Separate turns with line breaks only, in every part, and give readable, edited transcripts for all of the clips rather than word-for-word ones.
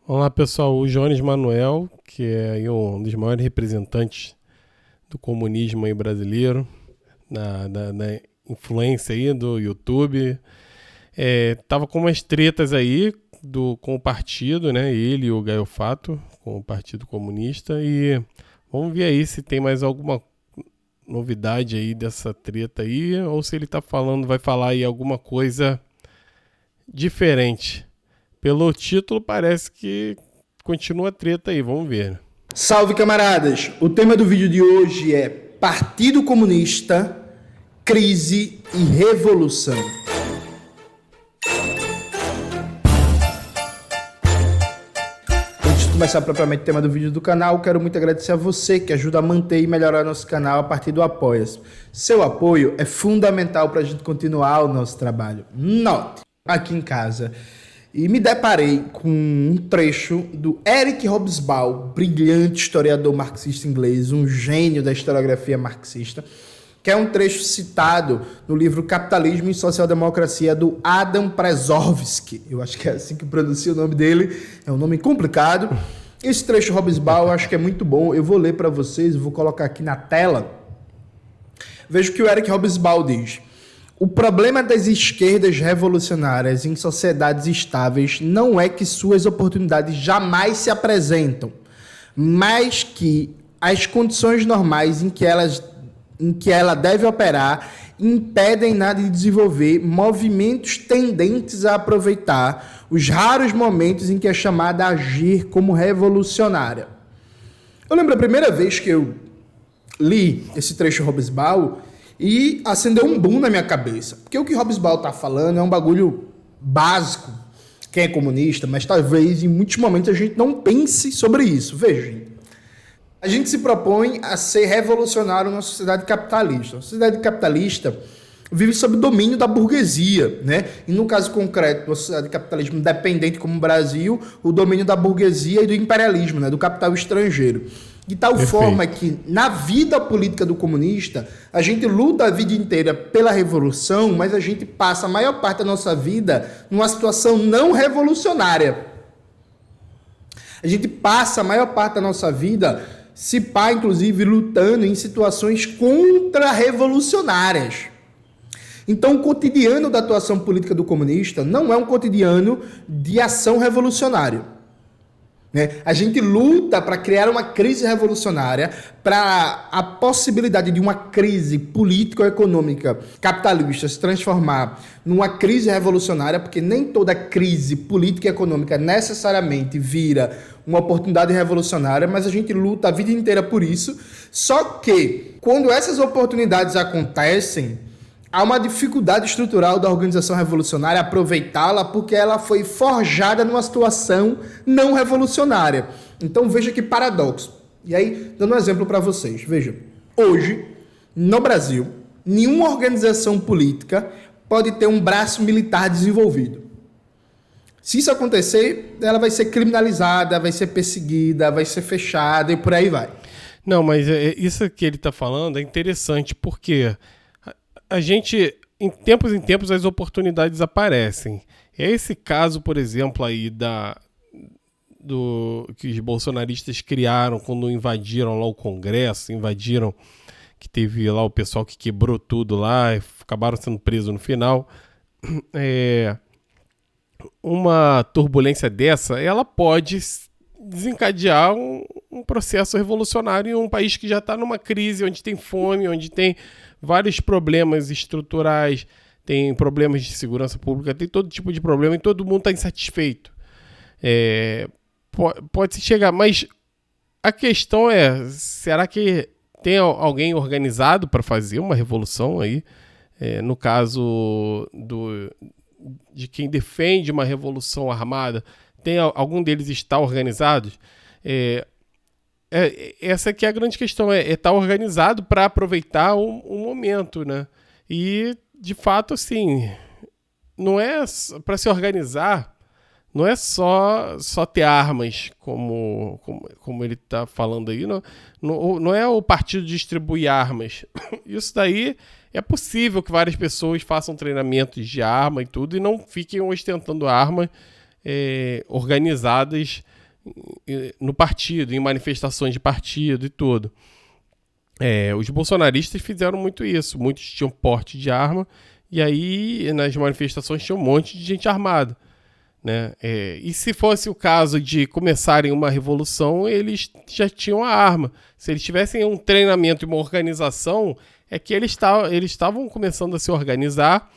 Olá pessoal, o Jones Manuel, que é aí um dos maiores representantes do comunismo aí brasileiro, na influência aí do YouTube, tava com umas tretas aí com o partido, né? Ele e o Gaio Fato, com o Partido Comunista, e vamos ver aí se tem mais alguma novidade aí dessa treta aí, ou se ele vai falar aí alguma coisa diferente. Pelo título parece que continua a treta aí, vamos ver.
Salve, camaradas! O tema do vídeo de hoje é Partido Comunista, Crise e Revolução. Antes de começar propriamente o tema do vídeo do canal, quero muito agradecer a você que ajuda a manter e melhorar nosso canal a partir do Apoia-se. Seu apoio é fundamental para a gente continuar o nosso trabalho. Note, aqui em casa, e me deparei com um trecho do Eric Hobsbawm, brilhante historiador marxista inglês, um gênio da historiografia marxista, que é um trecho citado no livro Capitalismo e Social-Democracia, do Adam Przeworski. Eu acho que é assim que pronuncia o nome dele, é um nome complicado. Esse trecho Hobsbawm eu acho que é muito bom, eu vou ler para vocês, vou colocar aqui na tela. Veja o que o Eric Hobsbawm diz. O problema das esquerdas revolucionárias em sociedades estáveis não é que suas oportunidades jamais se apresentam, mas que as condições normais em que ela deve operar impedem-na de desenvolver movimentos tendentes a aproveitar os raros momentos em que é chamada a agir como revolucionária. Eu lembro a primeira vez que eu li esse trecho Hobsbawm, e acendeu um boom na minha cabeça. Porque o que Hobsbawm está falando é um bagulho básico. Quem é comunista, mas talvez em muitos momentos a gente não pense sobre isso. Vejam, a gente se propõe a ser revolucionário numa sociedade capitalista. A sociedade capitalista vive sob o domínio da burguesia, né? E no caso concreto, uma sociedade de capitalismo dependente como o Brasil, o domínio da burguesia e do imperialismo, né? Do capital estrangeiro. De tal
Perfeito.
forma que, na vida política do comunista, a gente luta a vida inteira pela revolução, mas a gente passa a maior parte da nossa vida numa situação não revolucionária. A gente passa a maior parte da nossa vida, se pá, inclusive, lutando em situações contra-revolucionárias. Então, o cotidiano da atuação política do comunista não é um cotidiano de ação revolucionária. A gente luta para criar uma crise revolucionária, para a possibilidade de uma crise político-econômica capitalista se transformar numa crise revolucionária, porque nem toda crise política e econômica necessariamente vira uma oportunidade revolucionária, mas a gente luta a vida inteira por isso. Só que, quando essas oportunidades acontecem, há uma dificuldade estrutural da organização revolucionária aproveitá-la porque ela foi forjada numa situação não revolucionária. Então veja que paradoxo. E aí, dando um exemplo para vocês. Veja, hoje, no Brasil, nenhuma organização política pode ter um braço militar desenvolvido. Se isso acontecer, ela vai ser criminalizada, vai ser perseguida, vai ser fechada e por aí vai.
Não, mas isso que ele está falando é interessante porque a gente, em tempos, as oportunidades aparecem. É esse caso, por exemplo, aí que os bolsonaristas criaram quando invadiram lá o Congresso, que teve lá o pessoal que quebrou tudo lá, e acabaram sendo presos no final. Uma turbulência dessa, ela pode desencadear um processo revolucionário em um país que já está numa crise, onde tem fome, onde tem vários problemas estruturais, tem problemas de segurança pública, tem todo tipo de problema e todo mundo está insatisfeito. Pode-se chegar, mas a questão é, será que tem alguém organizado para fazer uma revolução aí? No caso de quem defende uma revolução armada, algum deles está organizado? Essa que é a grande questão, estar organizado para aproveitar um momento, né? E, de fato, assim, não é para se organizar, não é só ter armas, como ele está falando aí, não é o partido distribuir armas. Isso daí é possível que várias pessoas façam treinamentos de arma e tudo e não fiquem ostentando armas organizadas no partido, em manifestações de partido e tudo. Os bolsonaristas fizeram muito isso. Muitos tinham porte de arma e aí nas manifestações tinha um monte de gente armada, né? E se fosse o caso de começarem uma revolução, eles já tinham a arma. Se eles tivessem um treinamento e uma organização, é que eles estavam começando a se organizar,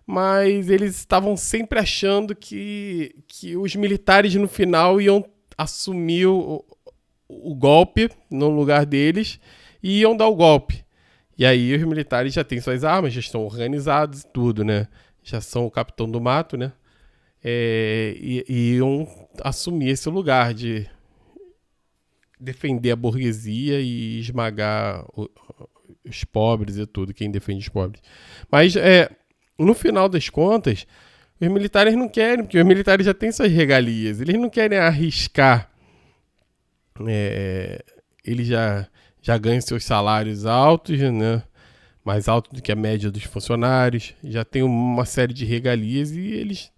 mas eles estavam sempre achando que os militares no final iam assumir o golpe no lugar deles e iam dar o golpe. E aí os militares já têm suas armas, já estão organizados e tudo, né? Já são o capitão do mato, né? E iam assumir esse lugar de defender a burguesia e esmagar os pobres e tudo, quem defende os pobres. Mas, no final das contas, os militares não querem, porque os militares já têm suas regalias, eles não querem arriscar. Eles já ganham seus salários altos, né? Mais altos do que a média dos funcionários, já tem uma série de regalias e eles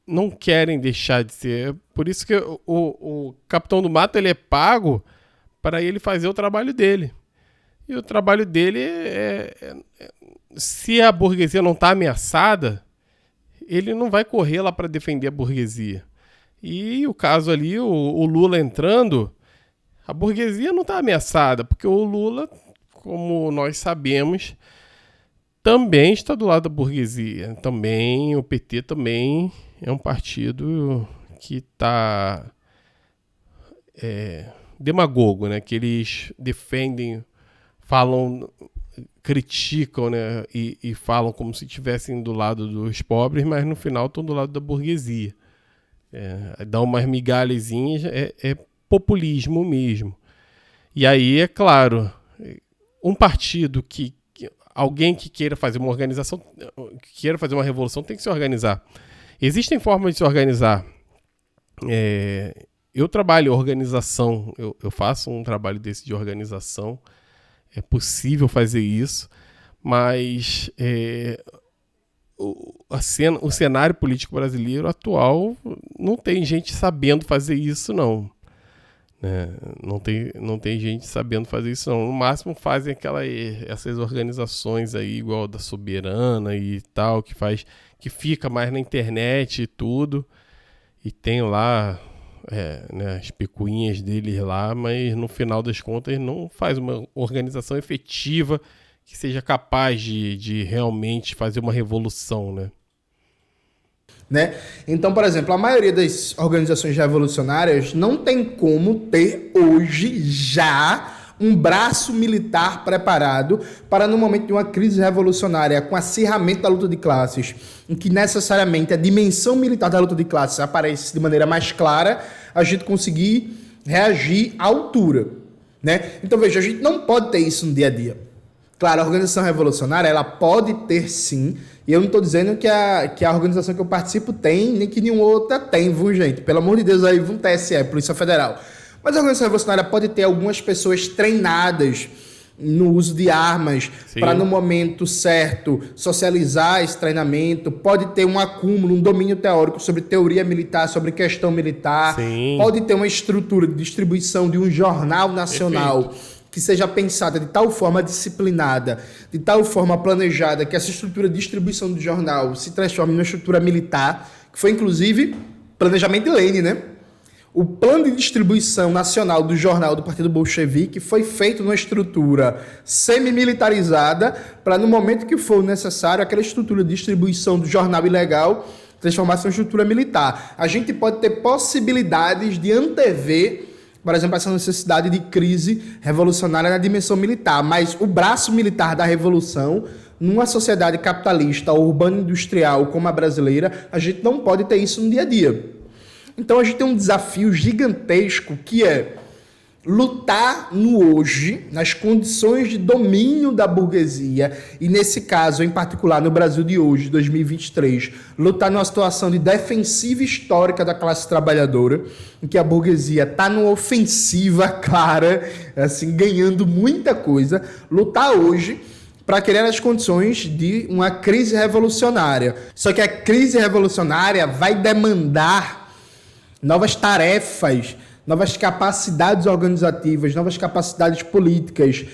não querem deixar de ser. Por isso que o capitão do mato ele é pago para ele fazer o trabalho dele. E o trabalho dele se a burguesia não está ameaçada, ele não vai correr lá para defender a burguesia. E o caso ali, o Lula entrando, a burguesia não está ameaçada, porque o Lula, como nós sabemos, também está do lado da burguesia. Também, o PT também é um partido que está demagogo, né? Que eles defendem, falam, criticam, né? E falam como se estivessem do lado dos pobres, mas no final estão do lado da burguesia. Dá umas migalhazinhas, populismo mesmo. E aí, é claro, um partido alguém que queira fazer uma organização, que queira fazer uma revolução, tem que se organizar. Existem formas de se organizar. Eu trabalho em organização, eu faço um trabalho desse de organização, é possível fazer isso, mas o cenário político brasileiro atual não tem gente sabendo fazer isso, não. Não tem gente sabendo fazer isso, não. No máximo fazem essas organizações aí, igual da Soberana e tal, que fica mais na internet e tudo, e tem lá as picuinhas deles lá, mas no final das contas não faz uma organização efetiva que seja capaz de realmente fazer uma revolução,
né? Então, por exemplo, a maioria das organizações revolucionárias não tem como ter hoje já um braço militar preparado para, no momento de uma crise revolucionária, com acirramento da luta de classes, em que necessariamente a dimensão militar da luta de classes aparece de maneira mais clara, a gente conseguir reagir à altura, né? Então, veja, a gente não pode ter isso no dia a dia. Claro, a organização revolucionária, ela pode ter sim, e eu não estou dizendo que a organização que eu participo tem, nem que nenhuma outra tem, viu, gente? Pelo amor de Deus, aí, vum TSE, Polícia Federal. Mas a organização revolucionária pode ter algumas pessoas treinadas no uso de armas para, no momento certo, socializar esse treinamento. Pode ter um acúmulo, um domínio teórico sobre teoria militar, sobre questão militar.
Sim.
Pode ter uma estrutura de distribuição de um jornal nacional. Perfeito. Que seja pensada de tal forma disciplinada, de tal forma planejada, que essa estrutura de distribuição do jornal se transforme numa estrutura militar, que foi, inclusive, planejamento de Lenin, né? O plano de distribuição nacional do jornal do Partido Bolchevique foi feito numa estrutura semi-militarizada para, no momento que for necessário, aquela estrutura de distribuição do jornal ilegal transformar-se em uma estrutura militar. A gente pode ter possibilidades de antever, por exemplo, essa necessidade de crise revolucionária na dimensão militar, mas o braço militar da revolução, numa sociedade capitalista, urbano-industrial como a brasileira, a gente não pode ter isso no dia a dia. Então a gente tem um desafio gigantesco que é lutar no hoje, nas condições de domínio da burguesia, e nesse caso, em particular, no Brasil de hoje, 2023, lutar numa situação de defensiva histórica da classe trabalhadora, em que a burguesia está numa ofensiva clara, assim, ganhando muita coisa, lutar hoje para criar as condições de uma crise revolucionária. Só que a crise revolucionária vai demandar novas tarefas, novas capacidades organizativas, novas capacidades políticas,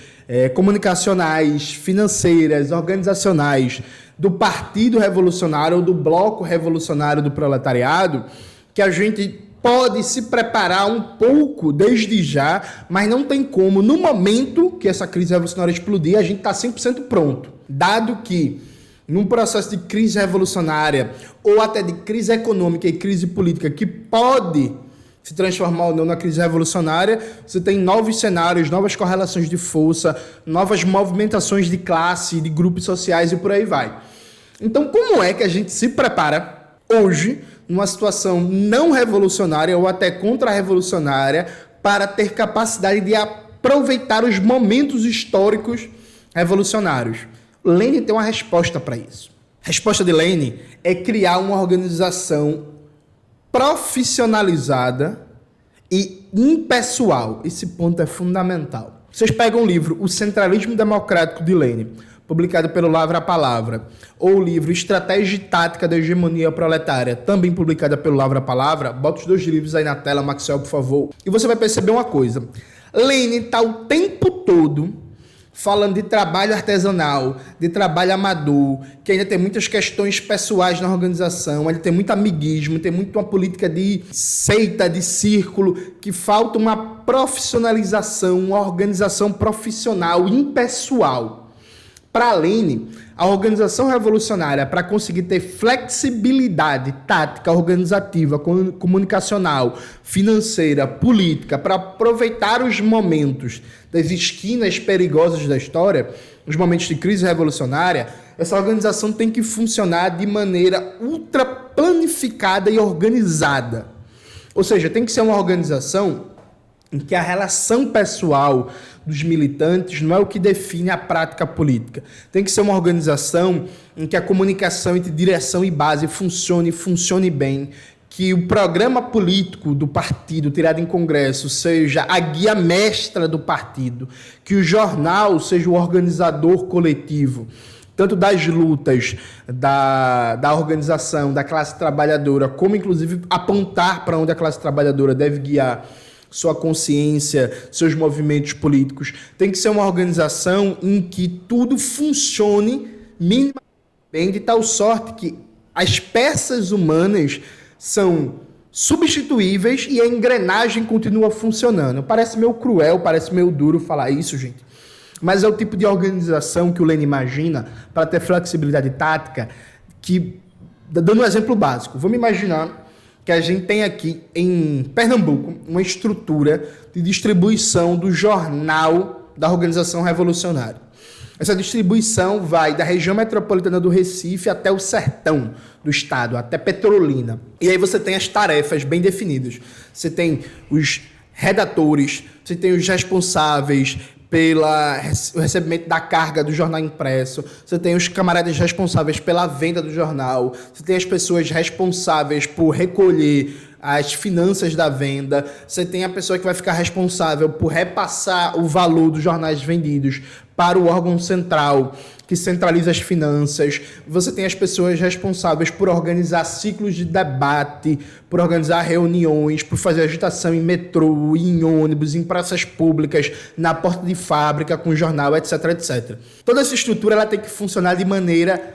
comunicacionais, financeiras, organizacionais do Partido Revolucionário ou do Bloco Revolucionário do Proletariado, que a gente pode se preparar um pouco desde já, mas não tem como, no momento que essa crise revolucionária explodir, a gente está 100% pronto. Dado que, num processo de crise revolucionária, ou até de crise econômica e crise política, que pode se transformar ou não na crise revolucionária, você tem novos cenários, novas correlações de força, novas movimentações de classe, de grupos sociais e por aí vai. Então, como é que a gente se prepara hoje, numa situação não revolucionária ou até contra-revolucionária, para ter capacidade de aproveitar os momentos históricos revolucionários? Lenin tem uma resposta para isso. A resposta de Lenin é criar uma organização profissionalizada e impessoal. Esse ponto é fundamental. Vocês pegam o livro O Centralismo Democrático de Lenin, publicado pelo Lavra a Palavra, ou o livro Estratégia e Tática da Hegemonia Proletária, também publicada pelo Lavra a Palavra. Bota os dois livros aí na tela, Maxwell, por favor. E você vai perceber uma coisa. Lenin está o tempo todo falando de trabalho artesanal, de trabalho amador, que ainda tem muitas questões pessoais na organização, ainda tem muito amiguismo, tem muito uma política de seita, de círculo, que falta uma profissionalização, uma organização profissional, impessoal. Para Lenin, a organização revolucionária, para conseguir ter flexibilidade tática, organizativa, comunicacional, financeira, política, para aproveitar os momentos das esquinas perigosas da história, os momentos de crise revolucionária, essa organização tem que funcionar de maneira ultra planificada e organizada. Ou seja, tem que ser uma organização em que a relação pessoal dos militantes não é o que define a prática política. Tem que ser uma organização em que a comunicação entre direção e base funcione bem, que o programa político do partido tirado em congresso seja a guia mestra do partido, que o jornal seja o organizador coletivo, tanto das lutas da organização, da classe trabalhadora, como inclusive apontar para onde a classe trabalhadora deve guiar sua consciência, seus movimentos políticos. Tem que ser uma organização em que tudo funcione minimamente bem, de tal sorte que as peças humanas são substituíveis e a engrenagem continua funcionando. Parece meio cruel, parece meio duro falar isso, gente. Mas é o tipo de organização que o Lenin imagina para ter flexibilidade tática, que, dando um exemplo básico, vamos imaginar que a gente tem aqui em Pernambuco uma estrutura de distribuição do jornal da organização revolucionária. Essa distribuição vai da região metropolitana do Recife até o sertão do estado, até Petrolina. E aí você tem as tarefas bem definidas. Você tem os redatores, você tem os responsáveis pelo recebimento da carga do jornal impresso, você tem os camaradas responsáveis pela venda do jornal, você tem as pessoas responsáveis por recolher as finanças da venda, você tem a pessoa que vai ficar responsável por repassar o valor dos jornais vendidos para o órgão central, que centraliza as finanças. Você tem as pessoas responsáveis por organizar ciclos de debate, por organizar reuniões, por fazer agitação em metrô, em ônibus, em praças públicas, na porta de fábrica, com jornal, etc, etc. Toda essa estrutura ela tem que funcionar de maneira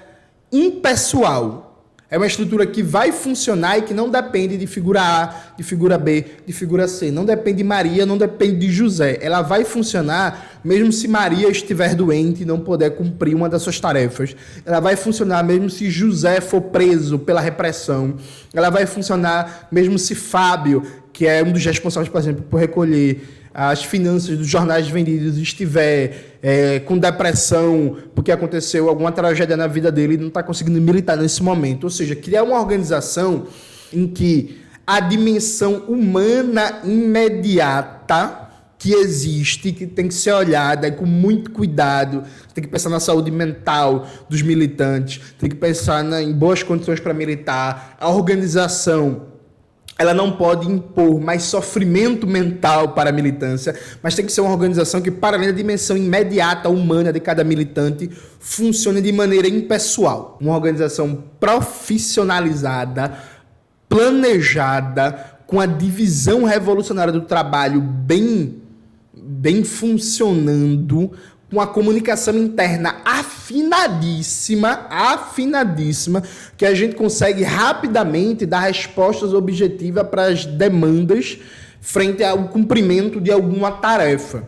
impessoal. É uma estrutura que vai funcionar e que não depende de figura A, de figura B, de figura C. Não depende de Maria, não depende de José. Ela vai funcionar mesmo se Maria estiver doente e não puder cumprir uma das suas tarefas. Ela vai funcionar mesmo se José for preso pela repressão. Ela vai funcionar mesmo se Fábio, que é um dos responsáveis, por exemplo, por recolher as finanças dos jornais vendidos, estiver com depressão porque aconteceu alguma tragédia na vida dele e não está conseguindo militar nesse momento. Ou seja, criar uma organização em que a dimensão humana imediata que existe, que tem que ser olhada com muito cuidado, tem que pensar na saúde mental dos militantes, tem que pensar em boas condições para militar, a organização ela não pode impor mais sofrimento mental para a militância, mas tem que ser uma organização que, para além da dimensão imediata humana de cada militante, funcione de maneira impessoal. Uma organização profissionalizada, planejada, com a divisão revolucionária do trabalho bem funcionando, com a comunicação interna afinadíssima, que a gente consegue rapidamente dar respostas objetivas para as demandas frente ao cumprimento de alguma tarefa.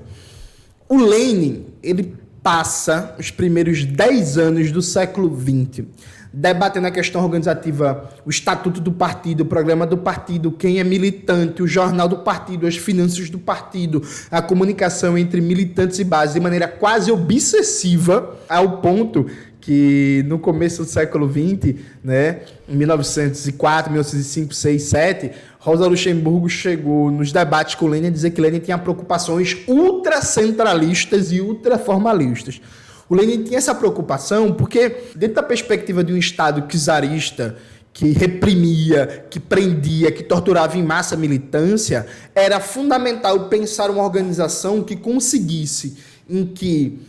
O Lenin, ele passa os primeiros 10 anos do século XX debatendo a questão organizativa, o estatuto do partido, o programa do partido, quem é militante, o jornal do partido, as finanças do partido, a comunicação entre militantes e base de maneira quase obsessiva, ao ponto que no começo do século XX, né, em 1904, 1905, 6, 7, Rosa Luxemburgo chegou nos debates com Lenin a dizer que Lenin tinha preocupações ultracentralistas e ultraformalistas. O Lenin tinha essa preocupação porque, dentro da perspectiva de um Estado czarista que reprimia, que prendia, que torturava em massa a militância, era fundamental pensar uma organização que conseguisse, em que,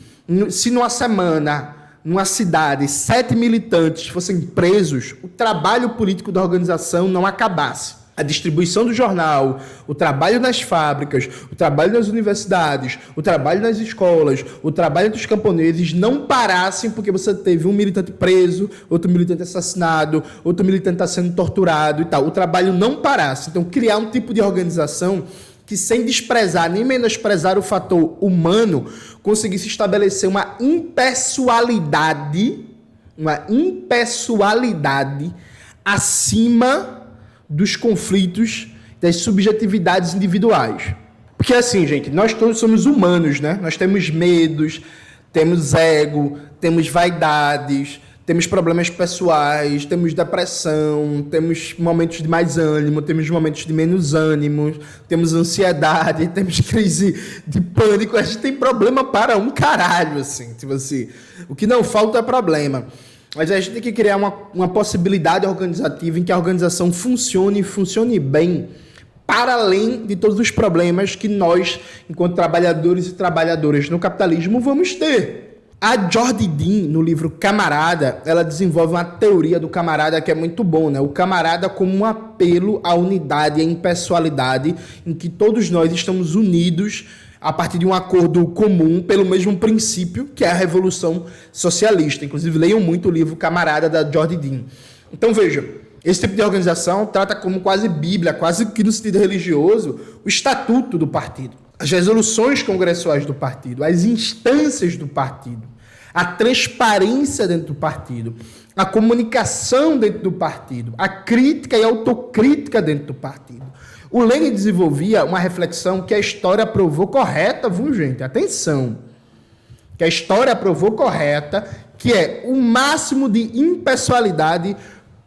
se numa semana, numa cidade, 7 militantes fossem presos, o trabalho político da organização não acabasse. A distribuição do jornal, o trabalho nas fábricas, o trabalho nas universidades, o trabalho nas escolas, o trabalho dos camponeses não parassem porque você teve um militante preso, outro militante assassinado, outro militante está sendo torturado e tal. O trabalho não parasse. Então, criar um tipo de organização que, sem desprezar nem menosprezar o fator humano, conseguisse estabelecer uma impessoalidade acima dos conflitos, das subjetividades individuais. Porque assim, gente, nós todos somos humanos, né? Nós temos medos, temos ego, temos vaidades, temos problemas pessoais, temos depressão, temos momentos de mais ânimo, temos momentos de menos ânimo, temos ansiedade, temos crise de pânico. A gente tem problema para um caralho, assim. Tipo assim, o que não falta é problema. Mas a gente tem que criar uma possibilidade organizativa em que a organização funcione bem, para além de todos os problemas que nós, enquanto trabalhadores e trabalhadoras no capitalismo, vamos ter. A Jordi Dean, no livro Camarada, ela desenvolve uma teoria do camarada que é muito bom, né? O camarada como um apelo à unidade e à impessoalidade, em que todos nós estamos unidos a partir de um acordo comum pelo mesmo princípio, que é a Revolução Socialista. Inclusive, leiam muito o livro Camarada, da Jordi Dean. Então, veja, esse tipo de organização trata como quase Bíblia, quase que no sentido religioso, o estatuto do partido, as resoluções congressuais do partido, as instâncias do partido, a transparência dentro do partido, a comunicação dentro do partido, a crítica e a autocrítica dentro do partido. O Lenin desenvolvia uma reflexão que a história provou correta, viu, gente? Atenção! Que a história provou correta, que é o máximo de impessoalidade,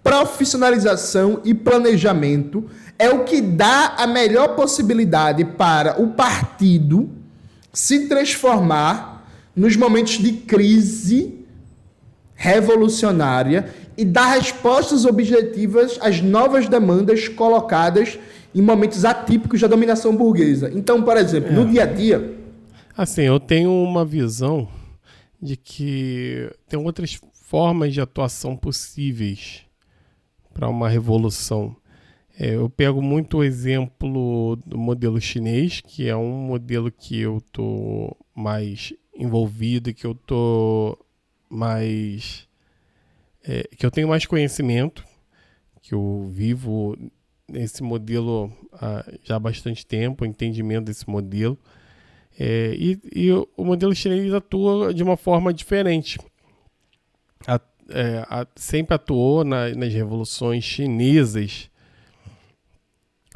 profissionalização e planejamento é o que dá a melhor possibilidade para o partido se transformar nos momentos de crise revolucionária e dar respostas objetivas às novas demandas colocadas em momentos atípicos da dominação burguesa. Então, por exemplo, no dia a dia...
Assim, eu tenho uma visão de que tem outras formas de atuação possíveis para uma revolução. Eu pego muito o exemplo do modelo chinês, que é um modelo que eu estou mais envolvido, que eu tô mais... que eu tenho mais conhecimento, que eu vivo esse modelo já há bastante tempo, o entendimento desse modelo. E o modelo chinês atua de uma forma diferente. Sempre atuou nas revoluções chinesas,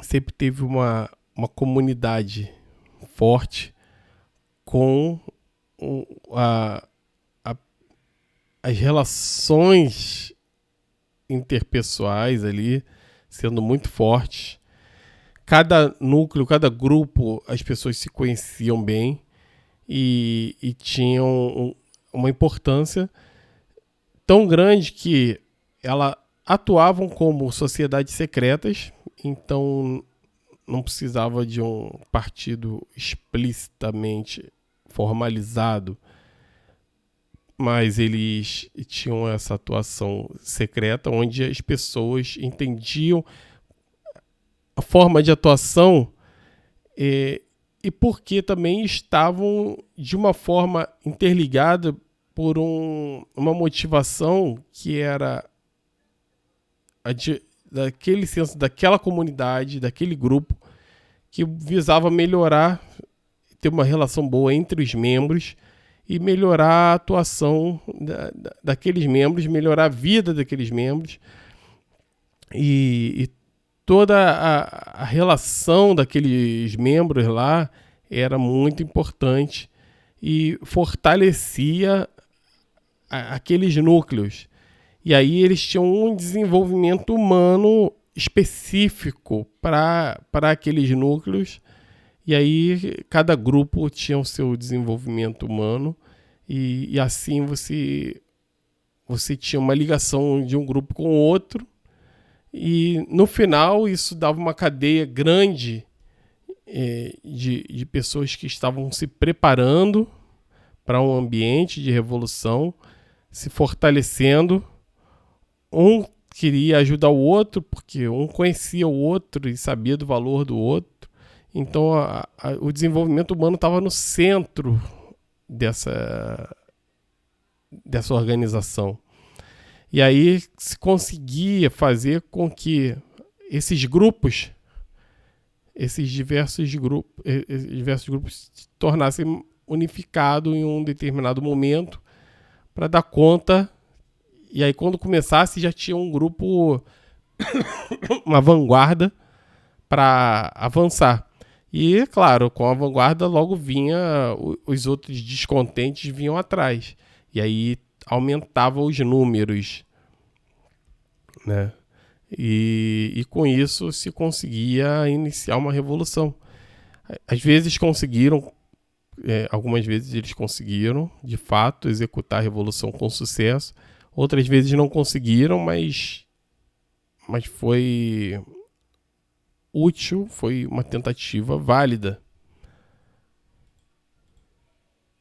sempre teve uma comunidade forte com as relações interpessoais ali sendo muito fortes. Cada núcleo, cada grupo, as pessoas se conheciam bem e tinham uma importância tão grande que elas atuavam como sociedades secretas, então não precisava de um partido explicitamente formalizado, mas eles tinham essa atuação secreta onde as pessoas entendiam a forma de atuação e porque também estavam de uma forma interligada por uma motivação que era daquele senso, daquela comunidade, daquele grupo, que visava melhorar, ter uma relação boa entre os membros e melhorar a atuação daqueles membros, melhorar a vida daqueles membros e toda a relação daqueles membros lá era muito importante e fortalecia aqueles núcleos. E aí eles tinham um desenvolvimento humano específico para aqueles núcleos. E aí cada grupo tinha o seu desenvolvimento humano e assim você tinha uma ligação de um grupo com o outro. E no final isso dava uma cadeia grande de pessoas que estavam se preparando para um ambiente de revolução, se fortalecendo. Um queria ajudar o outro, porque um conhecia o outro e sabia do valor do outro. Então o desenvolvimento humano estava no centro dessa organização. E aí se conseguia fazer com que esses diversos grupos se tornassem unificados em um determinado momento para dar conta. E aí quando começasse já tinha um grupo, uma vanguarda para avançar. E, claro, com a vanguarda logo vinha, os outros descontentes vinham atrás. E aí aumentava os números, né? E com isso se conseguia iniciar uma revolução. Às vezes conseguiram, algumas vezes eles conseguiram, de fato, executar a revolução com sucesso. Outras vezes não conseguiram, mas foi útil, foi uma tentativa válida.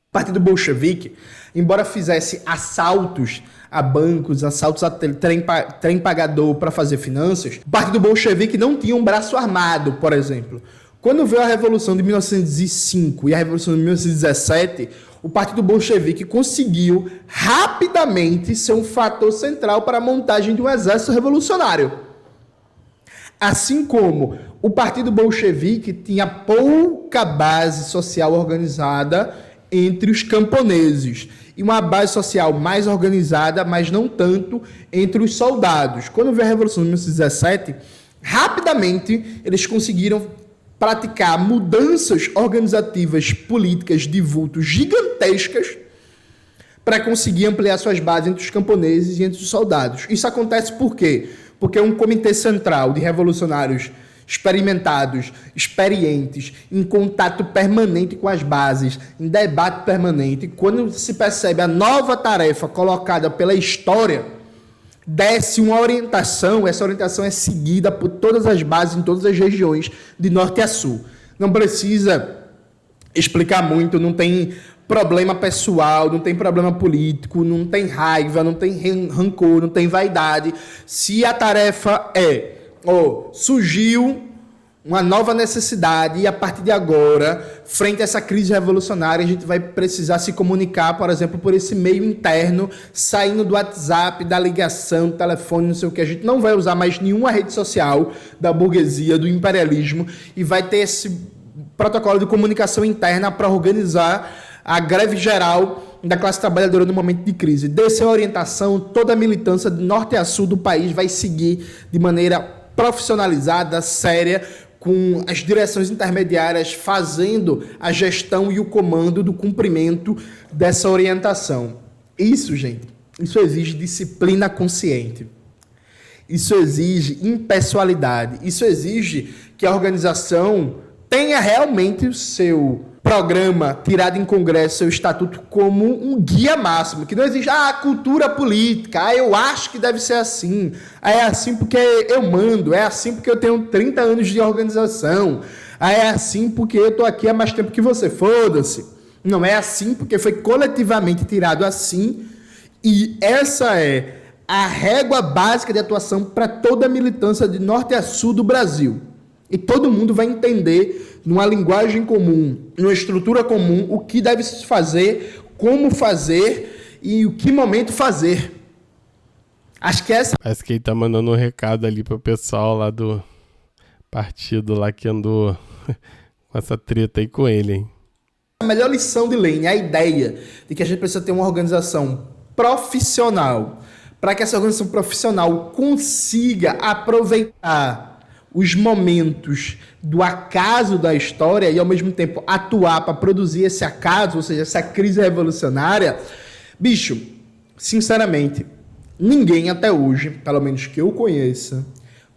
O Partido Bolchevique, embora fizesse assaltos a bancos, assaltos a trem pagador para fazer finanças, o Partido Bolchevique não tinha um braço armado, por exemplo. Quando veio a Revolução de 1905 e a Revolução de 1917, o Partido Bolchevique conseguiu rapidamente ser um fator central para a montagem de um exército revolucionário. Assim como o Partido Bolchevique tinha pouca base social organizada entre os camponeses e uma base social mais organizada, mas não tanto entre os soldados. Quando veio a Revolução de 1917, rapidamente eles conseguiram praticar mudanças organizativas políticas de vulto gigantescas para conseguir ampliar suas bases entre os camponeses e entre os soldados. Isso acontece por quê? Porque um comitê central de revolucionários experimentados, experientes, em contato permanente com as bases, em debate permanente, quando se percebe a nova tarefa colocada pela história, desce uma orientação, essa orientação é seguida por todas as bases em todas as regiões, de norte a sul. Não precisa explicar muito, não tem problema pessoal, não tem problema político, não tem raiva, não tem rancor, não tem vaidade. Se a tarefa surgiu uma nova necessidade e a partir de agora, frente a essa crise revolucionária, a gente vai precisar se comunicar, por exemplo, por esse meio interno, saindo do WhatsApp, da ligação, do telefone, não sei o que. A gente não vai usar mais nenhuma rede social da burguesia, do imperialismo, e vai ter esse protocolo de comunicação interna para organizar a greve geral da classe trabalhadora no momento de crise. Dessa orientação, toda a militância de norte a sul do país vai seguir de maneira profissionalizada, séria, com as direções intermediárias fazendo a gestão e o comando do cumprimento dessa orientação. Isso, gente, isso exige disciplina consciente. Isso exige impessoalidade. Isso exige que a organização tenha realmente o seu programa tirado em congresso, seu estatuto, como um guia máximo, que não existe cultura política, eu acho que deve ser assim, é assim porque eu mando, é assim porque eu tenho 30 anos de organização, é assim porque eu estou aqui há mais tempo que você, foda-se. Não é assim porque foi coletivamente tirado assim, e essa é a régua básica de atuação para toda a militância de norte a sul do Brasil. E todo mundo vai entender, numa linguagem comum, numa estrutura comum, o que deve se fazer, como fazer e o que momento fazer. Acho que essa...
Parece que ele tá mandando um recado ali pro pessoal lá do partido lá que andou com essa treta aí com ele, hein?
A melhor lição de Lênin é a ideia de que a gente precisa ter uma organização profissional, para que essa organização profissional consiga aproveitar os momentos do acaso da história e, ao mesmo tempo, atuar para produzir esse acaso, ou seja, essa crise revolucionária. Bicho, sinceramente, ninguém até hoje, pelo menos que eu conheça,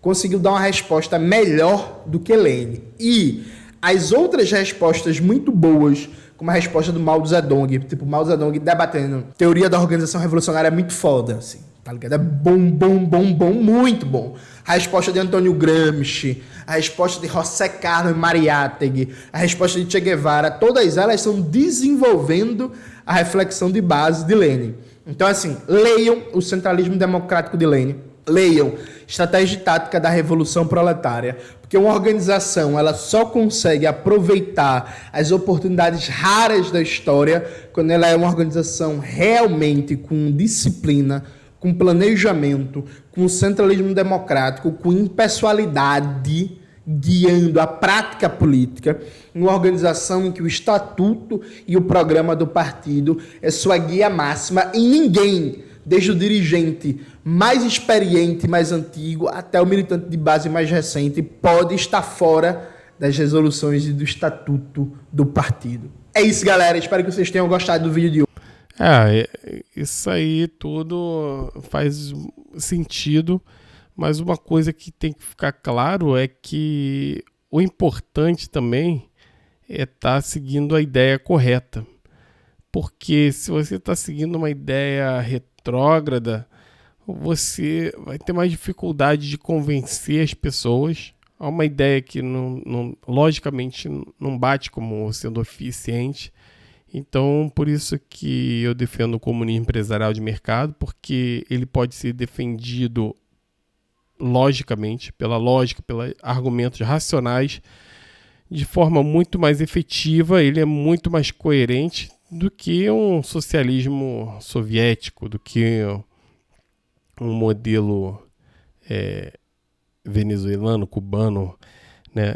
conseguiu dar uma resposta melhor do que Lênin. E as outras respostas muito boas, como a resposta do Mao Zedong, tipo, Mao Zedong debatendo teoria da organização revolucionária é muito foda, assim, tá ligado? É bom, muito bom. A resposta de Antônio Gramsci, a resposta de José Carlos Mariátegui, a resposta de Che Guevara, todas elas estão desenvolvendo a reflexão de base de Lênin. Então, assim, leiam o Centralismo Democrático de Lênin, leiam Estratégia e Tática da Revolução Proletária, porque uma organização ela só consegue aproveitar as oportunidades raras da história quando ela é uma organização realmente com disciplina, com planejamento, com centralismo democrático, com impessoalidade guiando a prática política, uma organização em que o estatuto e o programa do partido é sua guia máxima e ninguém, desde o dirigente mais experiente, mais antigo, até o militante de base mais recente, pode estar fora das resoluções e do estatuto do partido. É isso, galera. Espero que vocês tenham gostado do vídeo de hoje.
Isso aí tudo faz sentido, mas uma coisa que tem que ficar claro é que o importante também é estar seguindo a ideia correta. Porque se você está seguindo uma ideia retrógrada, você vai ter mais dificuldade de convencer as pessoas a uma ideia que logicamente não bate como sendo eficiente. Então, por isso que eu defendo o comunismo empresarial de mercado, porque ele pode ser defendido logicamente, pela lógica, pelos argumentos racionais, de forma muito mais efetiva. Ele é muito mais coerente do que um socialismo soviético, do que um modelo venezuelano, cubano, né?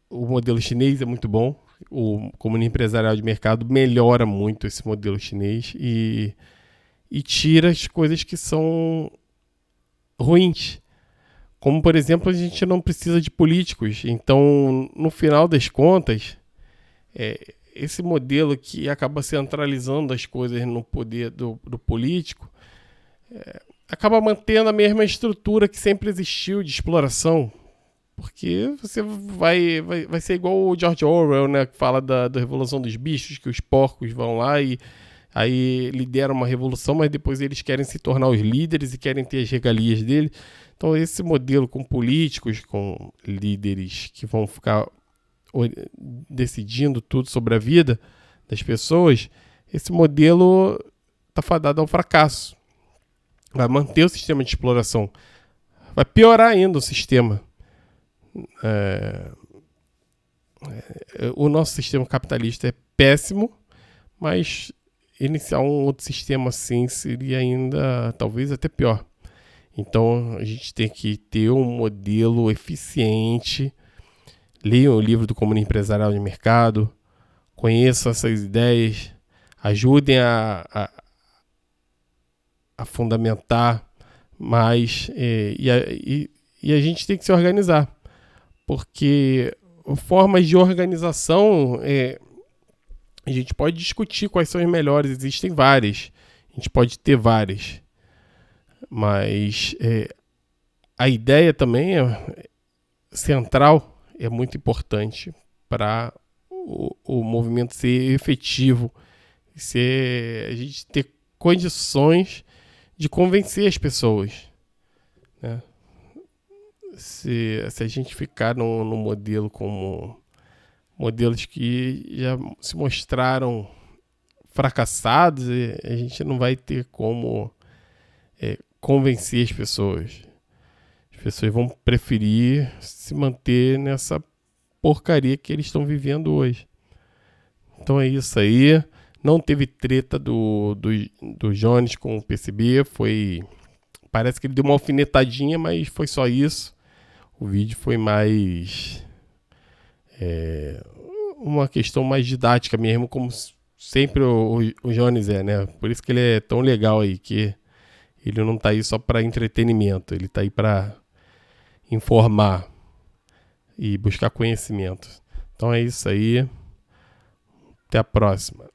O modelo chinês é muito bom. O comunismo empresarial de mercado melhora muito esse modelo chinês e tira as coisas que são ruins. Como, por exemplo, a gente não precisa de políticos. Então, no final das contas, esse modelo que acaba centralizando as coisas no poder do político acaba mantendo a mesma estrutura que sempre existiu de exploração. Porque você vai ser igual o George Orwell, né, que fala da Revolução dos Bichos, que os porcos vão lá e aí lideram uma revolução, mas depois eles querem se tornar os líderes e querem ter as regalias dele. Então esse modelo com políticos, com líderes que vão ficar decidindo tudo sobre a vida das pessoas, esse modelo está fadado ao fracasso. Vai manter o sistema de exploração. Vai piorar ainda o sistema. O nosso sistema capitalista é péssimo, mas iniciar um outro sistema assim seria ainda, talvez até pior. Então a gente tem que ter um modelo eficiente. Leiam o livro do Comunismo Empresarial de Mercado, conheçam essas ideias, ajudem a fundamentar mais, e a gente tem que se organizar, porque formas de organização a gente pode discutir quais são as melhores, existem várias, a gente pode ter várias, mas a ideia também central é muito importante para o movimento ser efetivo, a gente ter condições de convencer as pessoas, né? Se a gente ficar no modelo como modelos que já se mostraram fracassados, a gente não vai ter como convencer as pessoas. As pessoas vão preferir se manter nessa porcaria que eles estão vivendo hoje. Então é isso aí. Não teve treta do Jones com o PCB. Parece que ele deu uma alfinetadinha, mas foi só isso. O vídeo foi mais... uma questão mais didática mesmo, como sempre o Jones é, né? Por isso que ele é tão legal aí, que ele não tá aí só para entretenimento. Ele tá aí para informar e buscar conhecimento. Então é isso aí. Até a próxima.